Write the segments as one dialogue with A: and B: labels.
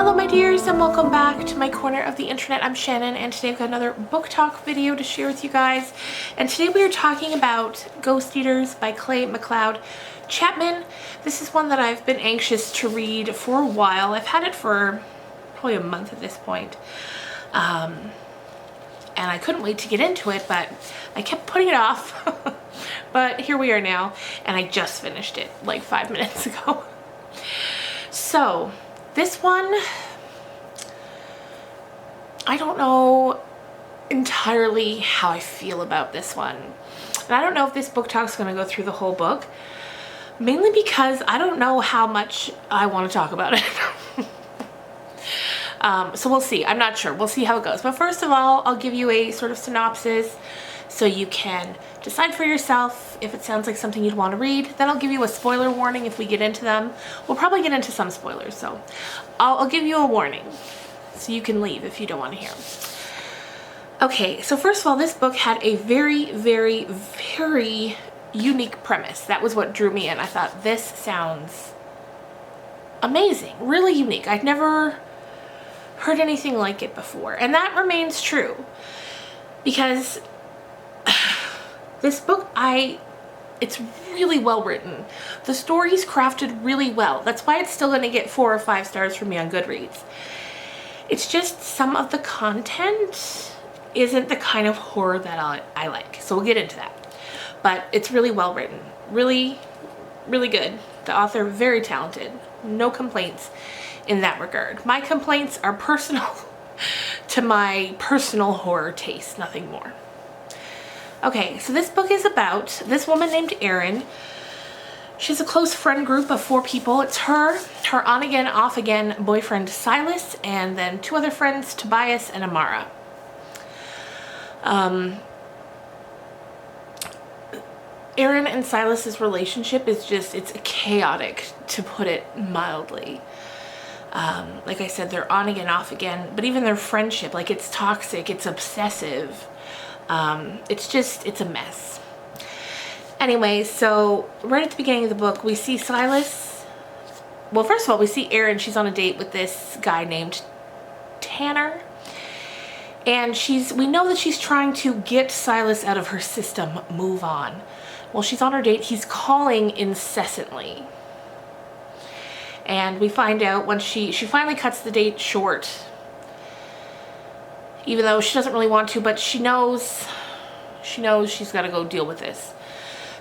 A: Hello my dears, and welcome back to my corner of the internet. I'm Shannon, and today I've got another book talk video to share with you guys. And today we are talking about Ghost Eaters by Mcleod Chapman. This is one that I've been anxious to read for a while. I've had it for probably a month at this point. And I couldn't wait to get into it, but I kept putting it off. But here we are now, and I just finished it like 5 minutes ago. So this one, I don't know entirely how I feel about this one. And I don't know if this book talk is going to go through the whole book, mainly because I don't know how much I want to talk about it. So we'll see. I'm not sure. We'll see how it goes. But first of all, I'll give you a sort of synopsis so you can decide for yourself if it sounds like something you'd want to read. Then I'll give you a spoiler warning if we get into them. We'll probably get into some spoilers, so I'll give you a warning so you can leave if you don't want to hear them. Okay, so first of all, this book had a very, very, very unique premise. That was what drew me in. I thought, this sounds amazing, really unique. I'd never heard anything like it before, and that remains true because this book, it's really well written. The story's crafted really well. That's why it's still going to get 4 or 5 stars from me on Goodreads. It's just some of the content isn't the kind of horror that I like. So we'll get into that. But it's really well written. Really, really good. The author, very talented. No complaints in that regard. My complaints are personal to my personal horror taste, nothing more. Okay, so this book is about this woman named Erin. She has a close friend group of 4 people. It's her on-again, off-again boyfriend Silas, and then 2 other friends, Tobias and Amara. Erin and Silas's relationship is just, it's chaotic, to put it mildly. Like I said, they're on again, off again, but even their friendship, like, it's toxic, it's obsessive. It's a mess. Anyway, so right at the beginning of the book, we see Silas. Well, first of all, we see Erin. She's on a date with this guy named Tanner. And we know that she's trying to get Silas out of her system, move on. While she's on her date, he's calling incessantly. And we find out when she finally cuts the date short, even though she doesn't really want to, but she knows she's got to go deal with this.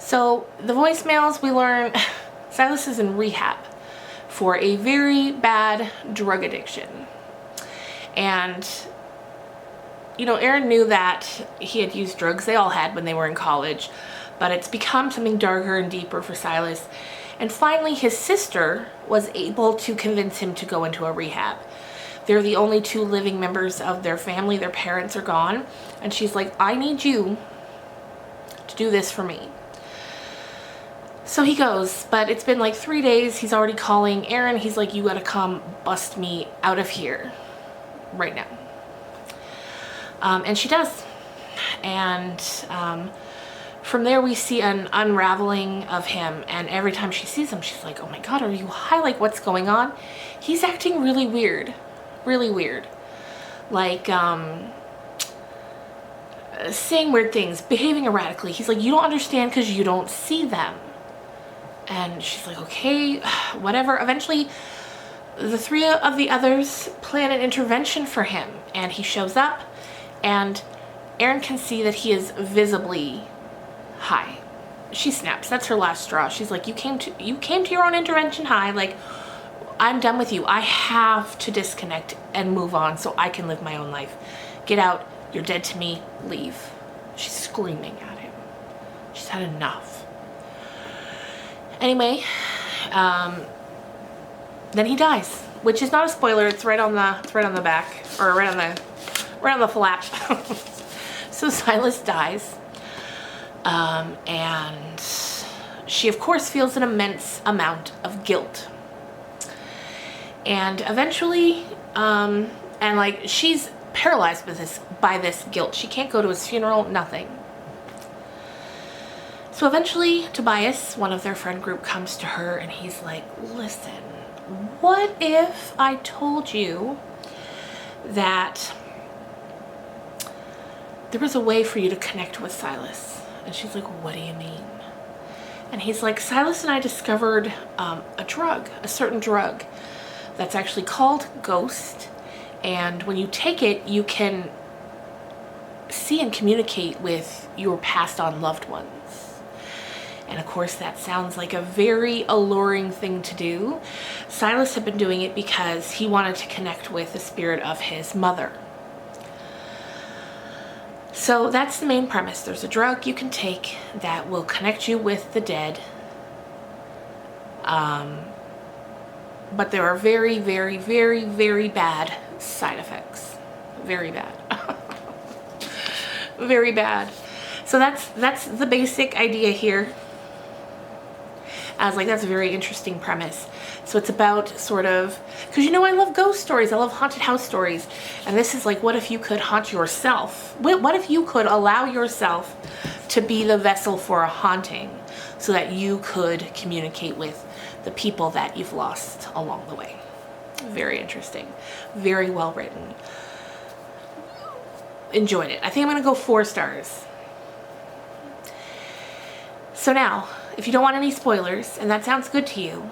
A: So the voicemails, we learn Silas is in rehab for a very bad drug addiction. And, you know, Erin knew that he had used drugs. They all had when they were in college. But it's become something darker and deeper for Silas. And finally, his sister was able to convince him to go into a rehab. They're the only 2 living members of their family. Their parents are gone. And she's like, I need you to do this for me. So he goes, but it's been like 3 days. He's already calling Erin. He's like, you gotta come bust me out of here right now. And she does. And from there we see an unraveling of him. And every time she sees him, she's like, oh my God, are you high? Like, what's going on? He's acting really weird. Really weird. Like, saying weird things, behaving erratically. He's like, you don't understand because you don't see them. And she's like, okay, whatever. Eventually, the 3 of the others plan an intervention for him. And he shows up, and Erin can see that he is visibly high. She snaps. That's her last straw. She's like, you came to your own intervention high. Like, I'm done with you. I have to disconnect and move on so I can live my own life. Get out. You're dead to me. Leave. She's screaming at him. She's had enough. Anyway, then he dies, which is not a spoiler. It's right on the back, or right on the flap. So Silas dies, and she of course feels an immense amount of guilt. And eventually, and like, she's paralyzed by this guilt. She can't go to his funeral, nothing. So eventually, Tobias, one of their friend group, comes to her and he's like, listen, what if I told you that there was a way for you to connect with Silas? And she's like, what do you mean? And he's like, Silas and I discovered a drug, a certain drug that's actually called Ghost. And when you take it, you can see and communicate with your passed on loved ones. And of course, that sounds like a very alluring thing to do. Silas had been doing it because he wanted to connect with the spirit of his mother. So that's the main premise. There's a drug you can take that will connect you with the dead. But there are very, very, very, very bad side effects. Very bad. Very bad. So that's the basic idea here. I was like, that's a very interesting premise. So it's about sort of, because you know I love ghost stories, I love haunted house stories, and this is like, what if you could haunt yourself? What if you could allow yourself to be the vessel for a haunting so that you could communicate with the people that you've lost along the way? Very interesting. Very well written. Enjoyed it. I think I'm going to go 4 stars. So now, if you don't want any spoilers, and that sounds good to you,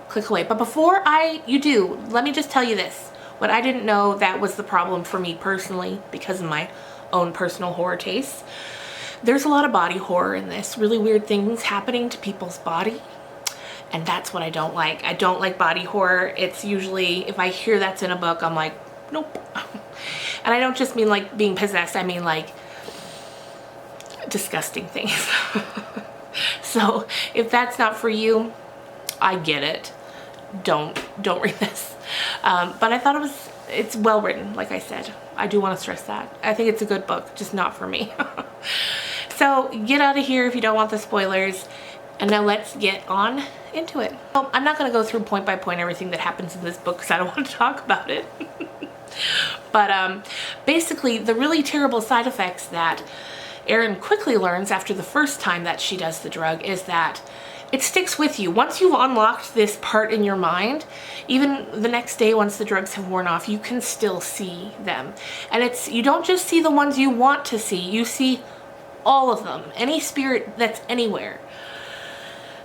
A: click away. But before you do, let me just tell you this. What I didn't know that was the problem for me personally, because of my own personal horror tastes. There's a lot of body horror in this. Really weird things happening to people's body. And that's what I don't like. I don't like body horror. It's usually, if I hear that's in a book, I'm like, nope. And I don't just mean like being possessed. I mean like disgusting things. So if that's not for you, I get it. Don't read this. But I thought it's well written, like I said. I do want to stress that. I think it's a good book, just not for me. So get out of here if you don't want the spoilers. And now let's get on into it. Well, I'm not going to go through point by point everything that happens in this book because I don't want to talk about it. But basically, the really terrible side effects that Erin quickly learns after the first time that she does the drug is that it sticks with you. Once you've unlocked this part in your mind, even the next day once the drugs have worn off, you can still see them. And you don't just see the ones you want to see, you see all of them, any spirit that's anywhere.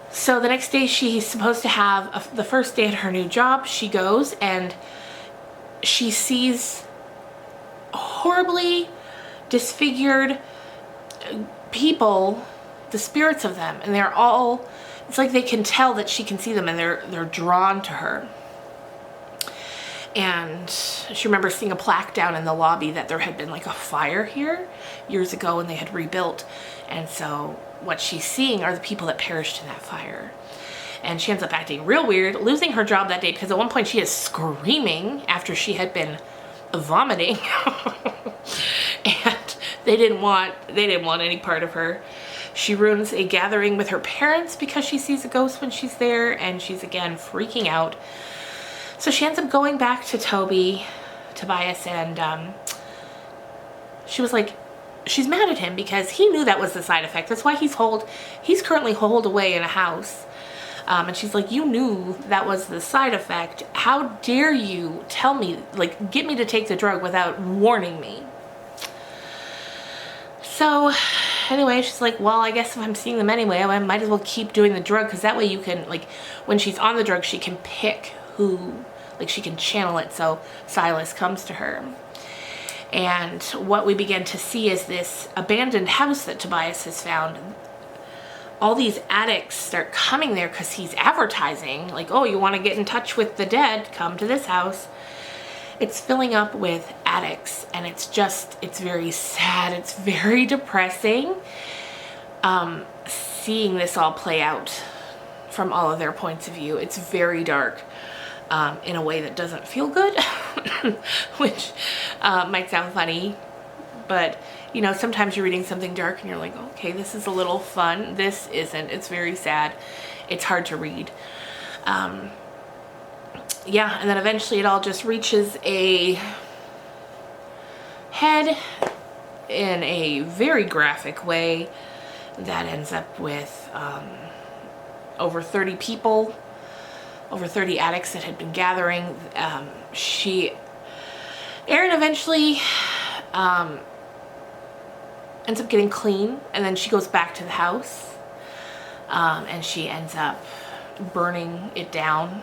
A: So the next day she's supposed to have the first day at her new job. She goes and she sees horribly disfigured people, the spirits of them, and they're all, it's like they can tell that she can see them and they're drawn to her. And she remembers seeing a plaque down in the lobby that there had been like a fire here years ago and they had rebuilt. And so what she's seeing are the people that perished in that fire. And she ends up acting real weird, losing her job that day because at one point she is screaming after she had been vomiting. And they didn't want any part of her. She ruins a gathering with her parents because she sees a ghost when she's there, and she's again freaking out. So she ends up going back to Tobias, and she was like, she's mad at him because he knew that was the side effect. That's why he's currently holed away in a house. And she's like, you knew that was the side effect. How dare you tell me, like, get me to take the drug without warning me? So anyway, she's like, well, I guess if I'm seeing them anyway, I might as well keep doing the drug, because that way you can, like, when she's on the drug, she can pick who, like, she can channel it so Silas comes to her. And what we begin to see is this abandoned house that Tobias has found. All these addicts start coming there because he's advertising, like, oh, you want to get in touch with the dead, come to this house. It's filling up with addicts, and it's very sad. It's very depressing seeing this all play out from all of their points of view. It's very dark in a way that doesn't feel good, which might sound funny, but you know, sometimes you're reading something dark and you're like, okay, this is a little fun. This isn't. It's very sad. It's hard to read. Yeah, and then eventually it all just reaches a head in a very graphic way that ends up with over 30 people over 30 addicts that had been gathering. Erin eventually ends up getting clean, and then she goes back to the house, and she ends up burning it down,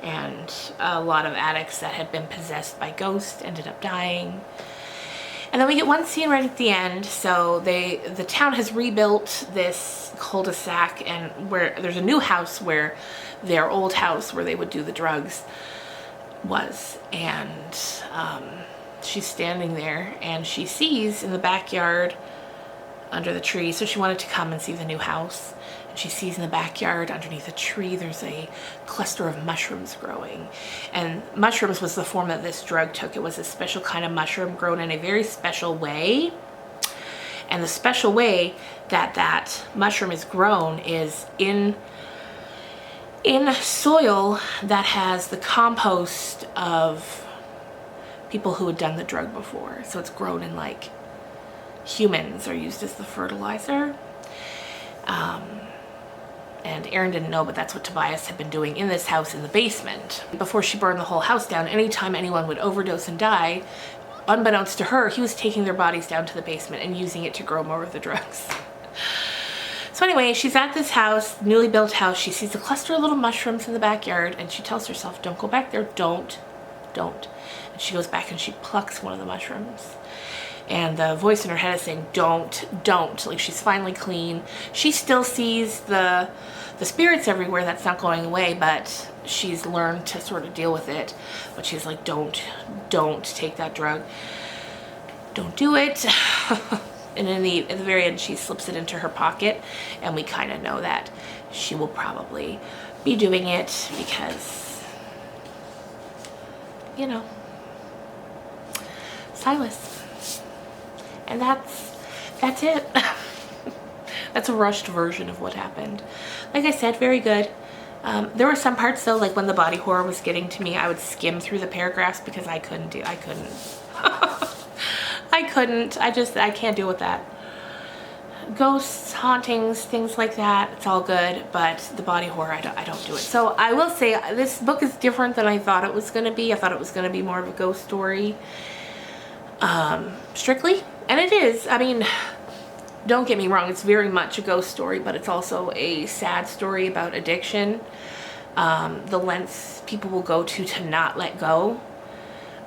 A: and a lot of addicts that had been possessed by ghosts ended up dying. And then we get one scene right at the end. So the town has rebuilt this cul-de-sac, and where there's a new house where their old house where they would do the drugs was. And she's standing there, and she sees in the backyard under the tree. So she wanted to come and see the new house. And she sees in the backyard underneath a tree there's a cluster of mushrooms growing. And mushrooms was the form that this drug took. It was a special kind of mushroom grown in a very special way. And the special way that that mushroom is grown is in soil that has the compost of people who had done the drug before. So it's grown in, like, humans are used as the fertilizer. And Erin didn't know, but that's what Tobias had been doing in this house in the basement. Before she burned the whole house down, anytime anyone would overdose and die, unbeknownst to her, he was taking their bodies down to the basement and using it to grow more of the drugs. So anyway, she's at this house, newly built house. She sees a cluster of little mushrooms in the backyard, and she tells herself, don't go back there, don't. And she goes back and she plucks one of the mushrooms. And the voice in her head is saying, don't. Like, she's finally clean. She still sees the spirits everywhere. That's not going away, but she's learned to sort of deal with it. But she's like, don't take that drug. Don't do it. And at the very end, she slips it into her pocket. And we kind of know that she will probably be doing it because, you know, Silas. And that's it. That's a rushed version of what happened. Like I said, very good. There were some parts though, like when the body horror was getting to me, I would skim through the paragraphs because I couldn't. I can't deal with that. Ghosts, hauntings, things like that, it's all good, but the body horror, I don't do it. So I will say this book is different than I thought it was going to be. I thought it was going to be more of a ghost story, strictly. And it is. I mean, don't get me wrong, it's very much a ghost story, but it's also a sad story about addiction. The lengths people will go to not let go.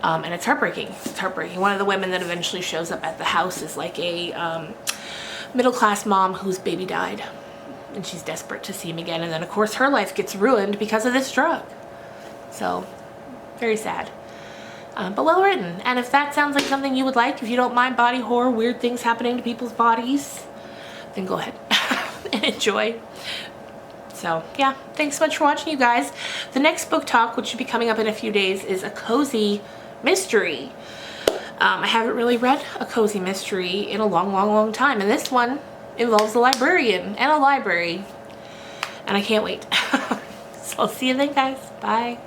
A: And it's heartbreaking. It's heartbreaking. One of the women that eventually shows up at the house is like a middle-class mom whose baby died. And she's desperate to see him again. And then, of course, her life gets ruined because of this drug. So, very sad. But well written. And if that sounds like something you would like, if you don't mind body horror, weird things happening to people's bodies, then go ahead and enjoy. So yeah, thanks so much for watching, you guys. The next book talk, which should be coming up in a few days, is a cozy mystery. I haven't really read a cozy mystery in a long time, and this one involves a librarian and a library, and I can't wait. So I'll see you then, guys. Bye.